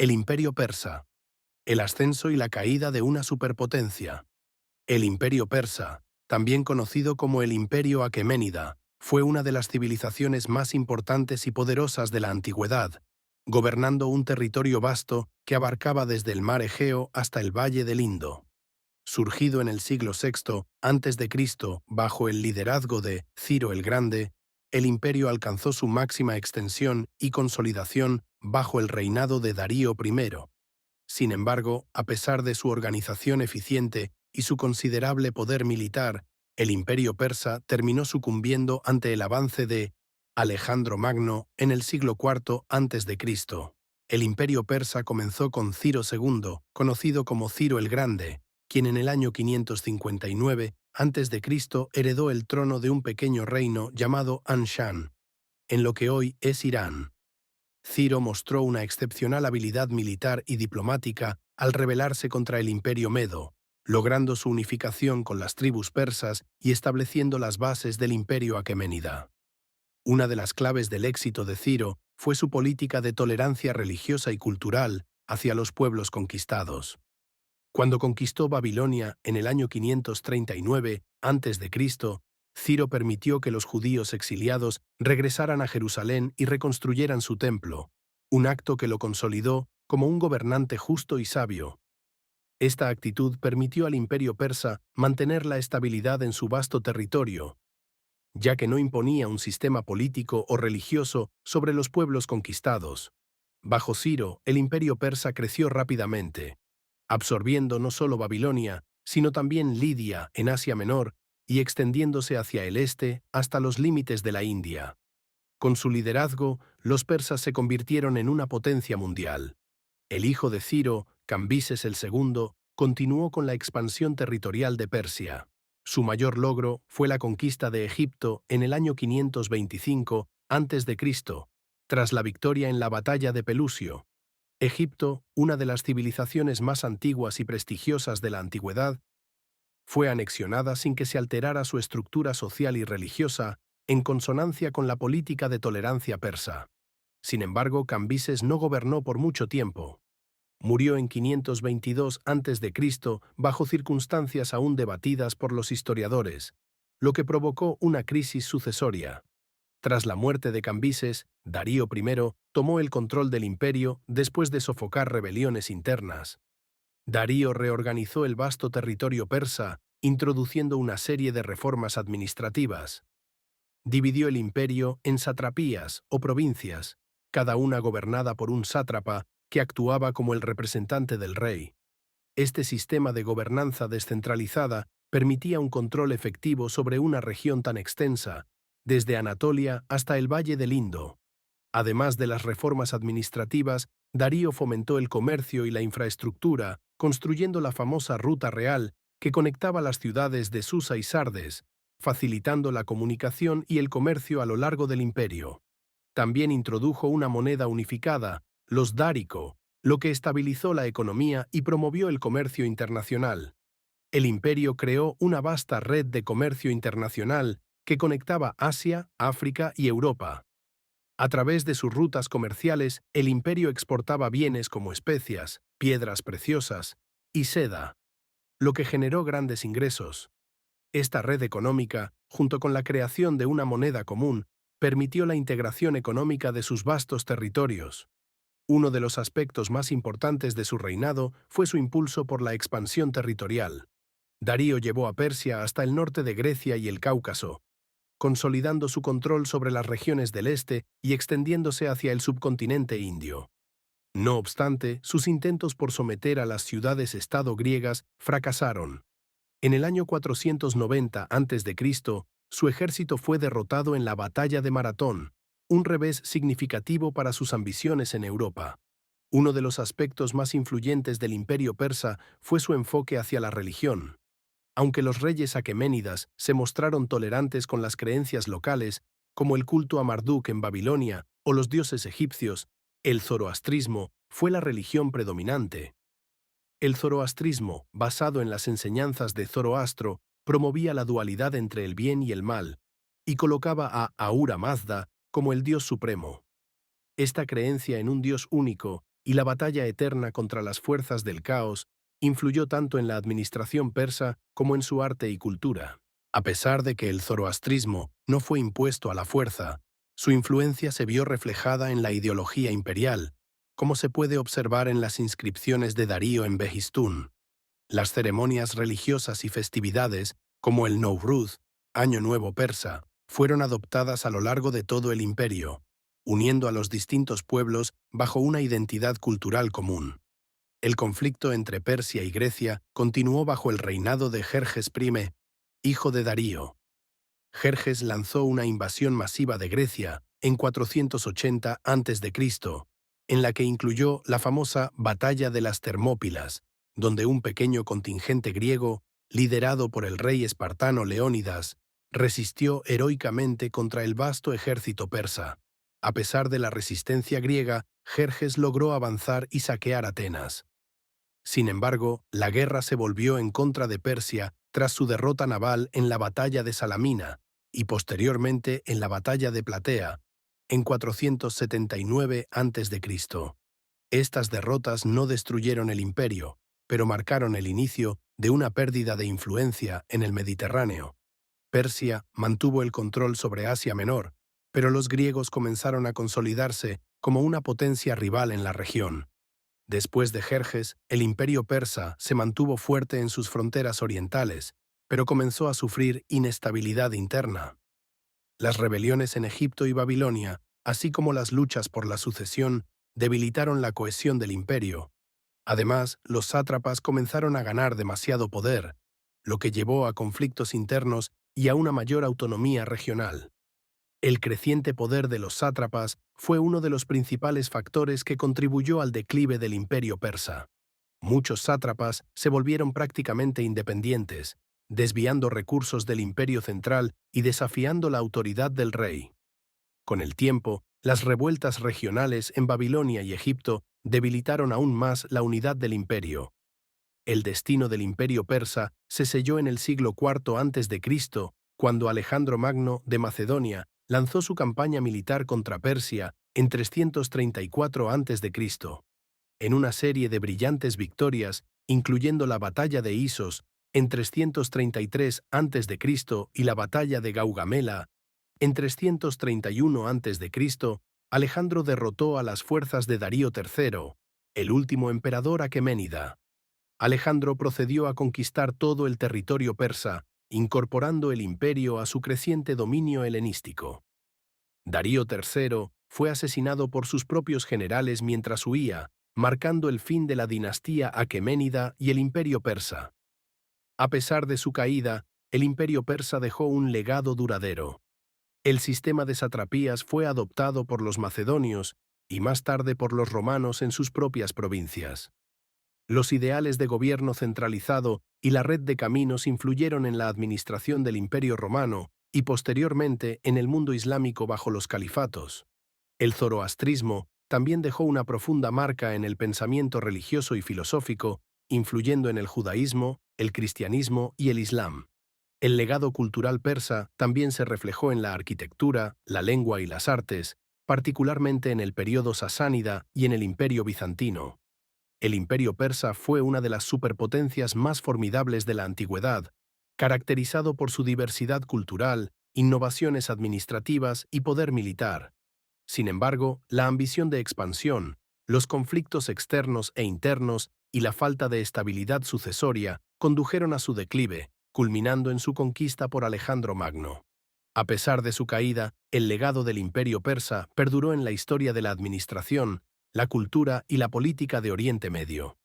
El Imperio Persa. El ascenso y la caída de una superpotencia. El Imperio Persa, también conocido como el Imperio Aqueménida, fue una de las civilizaciones más importantes y poderosas de la antigüedad, gobernando un territorio vasto que abarcaba desde el mar Egeo hasta el valle del Indo. Surgido en el siglo VI a.C. bajo el liderazgo de Ciro el Grande, el imperio alcanzó su máxima extensión y consolidación bajo el reinado de Darío I. Sin embargo, a pesar de su organización eficiente y su considerable poder militar, el imperio persa terminó sucumbiendo ante el avance de Alejandro Magno en el siglo IV a.C. El imperio persa comenzó con Ciro II, conocido como Ciro el Grande, quien en el año 559 a.C. heredó el trono de un pequeño reino llamado Anshan, en lo que hoy es Irán. Ciro mostró una excepcional habilidad militar y diplomática al rebelarse contra el imperio medo, logrando su unificación con las tribus persas y estableciendo las bases del imperio aqueménida. Una de las claves del éxito de Ciro fue su política de tolerancia religiosa y cultural hacia los pueblos conquistados. Cuando conquistó Babilonia en el año 539 a.C., Ciro permitió que los judíos exiliados regresaran a Jerusalén y reconstruyeran su templo, un acto que lo consolidó como un gobernante justo y sabio. Esta actitud permitió al imperio persa mantener la estabilidad en su vasto territorio, ya que no imponía un sistema político o religioso sobre los pueblos conquistados. Bajo Ciro, el imperio persa creció rápidamente, absorbiendo no solo Babilonia, sino también Lidia en Asia Menor y extendiéndose hacia el este hasta los límites de la India. Con su liderazgo, los persas se convirtieron en una potencia mundial. El hijo de Ciro, Cambises II, continuó con la expansión territorial de Persia. Su mayor logro fue la conquista de Egipto en el año 525 a.C., tras la victoria en la batalla de Pelusio. Egipto, una de las civilizaciones más antiguas y prestigiosas de la antigüedad, fue anexionada sin que se alterara su estructura social y religiosa, en consonancia con la política de tolerancia persa. Sin embargo, Cambises no gobernó por mucho tiempo. Murió en 522 a.C. bajo circunstancias aún debatidas por los historiadores, lo que provocó una crisis sucesoria. Tras la muerte de Cambises, Darío I tomó el control del imperio después de sofocar rebeliones internas. Darío reorganizó el vasto territorio persa, introduciendo una serie de reformas administrativas. Dividió el imperio en satrapías o provincias, cada una gobernada por un sátrapa que actuaba como el representante del rey. Este sistema de gobernanza descentralizada permitía un control efectivo sobre una región tan extensa, desde Anatolia hasta el Valle del Indo. Además de las reformas administrativas, Darío fomentó el comercio y la infraestructura, construyendo la famosa Ruta Real que conectaba las ciudades de Susa y Sardes, facilitando la comunicación y el comercio a lo largo del imperio. También introdujo una moneda unificada, los dárico, lo que estabilizó la economía y promovió el comercio internacional. El imperio creó una vasta red de comercio internacional que conectaba Asia, África y Europa. A través de sus rutas comerciales, el imperio exportaba bienes como especias, piedras preciosas y seda, lo que generó grandes ingresos. Esta red económica, junto con la creación de una moneda común, permitió la integración económica de sus vastos territorios. Uno de los aspectos más importantes de su reinado fue su impulso por la expansión territorial. Darío llevó a Persia hasta el norte de Grecia y el Cáucaso, consolidando su control sobre las regiones del este y extendiéndose hacia el subcontinente indio. No obstante, sus intentos por someter a las ciudades-estado griegas fracasaron. En el año 490 a.C., su ejército fue derrotado en la batalla de Maratón, un revés significativo para sus ambiciones en Europa. Uno de los aspectos más influyentes del imperio persa fue su enfoque hacia la religión. Aunque los reyes aqueménidas se mostraron tolerantes con las creencias locales, como el culto a Marduk en Babilonia o los dioses egipcios, el zoroastrismo fue la religión predominante. El zoroastrismo, basado en las enseñanzas de Zoroastro, promovía la dualidad entre el bien y el mal, y colocaba a Ahura Mazda como el dios supremo. Esta creencia en un dios único y la batalla eterna contra las fuerzas del caos influyó tanto en la administración persa como en su arte y cultura. A pesar de que el zoroastrismo no fue impuesto a la fuerza, su influencia se vio reflejada en la ideología imperial, como se puede observar en las inscripciones de Darío en Behistún. Las ceremonias religiosas y festividades, como el Nowruz, Año Nuevo persa, fueron adoptadas a lo largo de todo el imperio, uniendo a los distintos pueblos bajo una identidad cultural común. El conflicto entre Persia y Grecia continuó bajo el reinado de Jerjes I, hijo de Darío. Jerjes lanzó una invasión masiva de Grecia en 480 a.C., en la que incluyó la famosa Batalla de las Termópilas, donde un pequeño contingente griego, liderado por el rey espartano Leónidas, resistió heroicamente contra el vasto ejército persa. A pesar de la resistencia griega, Jerjes logró avanzar y saquear Atenas. Sin embargo, la guerra se volvió en contra de Persia tras su derrota naval en la batalla de Salamina y posteriormente en la batalla de Platea, en 479 a.C. Estas derrotas no destruyeron el imperio, pero marcaron el inicio de una pérdida de influencia en el Mediterráneo. Persia mantuvo el control sobre Asia Menor, pero los griegos comenzaron a consolidarse como una potencia rival en la región. Después de Jerjes, el imperio persa se mantuvo fuerte en sus fronteras orientales, pero comenzó a sufrir inestabilidad interna. Las rebeliones en Egipto y Babilonia, así como las luchas por la sucesión, debilitaron la cohesión del imperio. Además, los sátrapas comenzaron a ganar demasiado poder, lo que llevó a conflictos internos y a una mayor autonomía regional. El creciente poder de los sátrapas fue uno de los principales factores que contribuyó al declive del imperio persa. Muchos sátrapas se volvieron prácticamente independientes, desviando recursos del imperio central y desafiando la autoridad del rey. Con el tiempo, las revueltas regionales en Babilonia y Egipto debilitaron aún más la unidad del imperio. El destino del imperio persa se selló en el siglo IV a.C., cuando Alejandro Magno de Macedonia lanzó su campaña militar contra Persia en 334 a.C. En una serie de brillantes victorias, incluyendo la batalla de Isos en 333 a.C. y la batalla de Gaugamela en 331 a.C., Alejandro derrotó a las fuerzas de Darío III, el último emperador aqueménida. Alejandro procedió a conquistar todo el territorio persa, incorporando el imperio a su creciente dominio helenístico. Darío III fue asesinado por sus propios generales mientras huía, marcando el fin de la dinastía aqueménida y el imperio persa. A pesar de su caída, el imperio persa dejó un legado duradero. El sistema de satrapías fue adoptado por los macedonios y más tarde por los romanos en sus propias provincias. Los ideales de gobierno centralizado y la red de caminos influyeron en la administración del Imperio Romano y posteriormente en el mundo islámico bajo los califatos. El zoroastrismo también dejó una profunda marca en el pensamiento religioso y filosófico, influyendo en el judaísmo, el cristianismo y el islam. El legado cultural persa también se reflejó en la arquitectura, la lengua y las artes, particularmente en el período sasánida y en el Imperio bizantino. El imperio persa fue una de las superpotencias más formidables de la antigüedad, caracterizado por su diversidad cultural, innovaciones administrativas y poder militar. Sin embargo, la ambición de expansión, los conflictos externos e internos y la falta de estabilidad sucesoria condujeron a su declive, culminando en su conquista por Alejandro Magno. A pesar de su caída, el legado del imperio persa perduró en la historia de la administración, la cultura y la política de Oriente Medio.